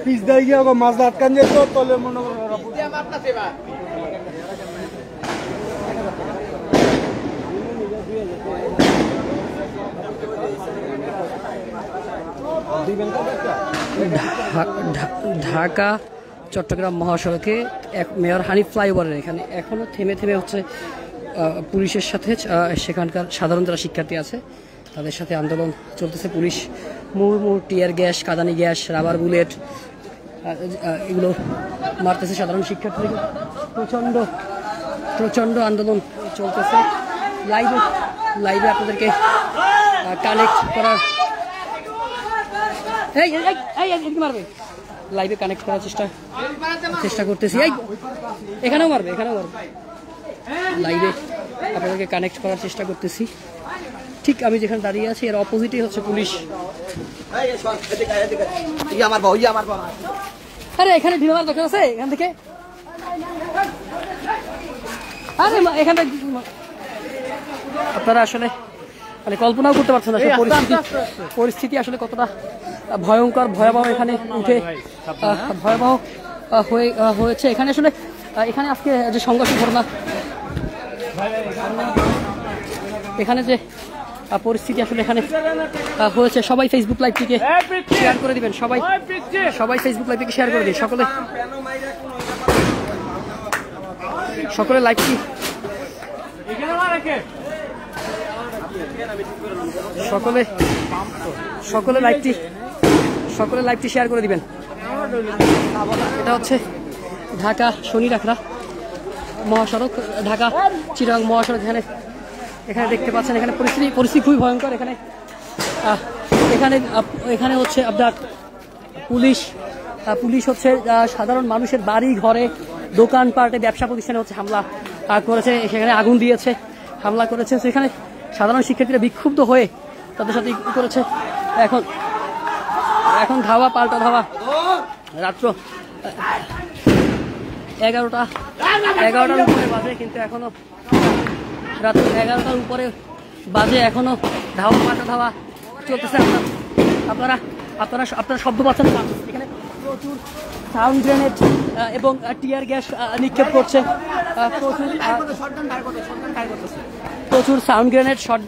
Piece দেয় গিয়ে মাছ আটকান যেত তলে মনে ঢাকা চট্টগ্রাম মহাসড়কে মেয়র হানিফ ফ্লাইওভারের এখানে এখনো থেমে থেমে হচ্ছে পুলিশের সাথে সেখানকার সাধারণ যারা শিক্ষার্থী আছে তাদের সাথে আন্দোলন চলতেছে। পুলিশ মুড় টিয়ার গ্যাস, কাঁদানি গ্যাস, রাবার বুলেট এগুলো মারতেছে সাধারণ শিক্ষার্থীদের। প্রচণ্ড আন্দোলন চলতেছে। লাইভে আপনাদেরকে কানেক্ট করার মারবে লাইভে কানেক্ট করার চেষ্টা করতেছি। এখানেও মারবে লাইভে আপনাদেরকে কানেক্ট করার চেষ্টা করতেছি। ঠিক আমি যেখানে দাঁড়িয়ে আছি এর অপোজিটই হচ্ছে পুলিশ। আরে এখানে ঢিল মারার দরকার আছে? এখান থেকে এখানে আপনারা আসলে মানে কল্পনাও করতে পারছেন না পরিস্থিতি আসলে কতটা ভয়ঙ্কর ভয়াবহ এখানে উঠে ভয়াবহ হয়েছে। এখানে আসলে এখানে আজকে যে সংঘর্ষ ঘটনা, এখানে যে পরিস্থিতি আসলে এখানে হয়েছে, সবাই ফেসবুক লাইভটিকে শেয়ার করে দিবেন। সবাই ফেসবুক লাইভটিকে শেয়ার করে দিন। সকলে লাইভটি সকলে লাইভটি শেয়ার করে দিবেন। এটা হচ্ছে ঢাকা শনিরাখড়া মহাসড়ক, ঢাকা চিটাগাং মহাসড়ক। এখানে দেখতে পাচ্ছেন এখানে পরিস্থিতি খুবই ভয়ঙ্কর। এখানে হচ্ছে আপনার পুলিশ হচ্ছে সাধারণ মানুষের বাড়ি ঘরে, দোকানপাটে, ব্যবসা প্রতিষ্ঠানে হচ্ছে হামলা করেছে, সেখানে আগুন দিয়েছে, হামলা করেছে। সেখানে সাধারণ শিক্ষার্থীরা বিক্ষুব্ধ হয়ে তাদের সাথে করেছে। এখন ধাওয়া পাল্টা ধাওয়া। রাত্র 11টার উপরে বাজে, কিন্তু এখনো রাত্র 11টার উপরে বাজে, এখনো ধাওয়া পাল্টা ধাওয়া চলতেছে। আপনারা শব্দ পাচ্ছেন। এখানে প্রচুর সাউন্ড গ্রেনেড এবং টিয়ার গ্যাস নিক্ষেপ করছে। প্রচুর সাউন্ড গ্রেনেড, শট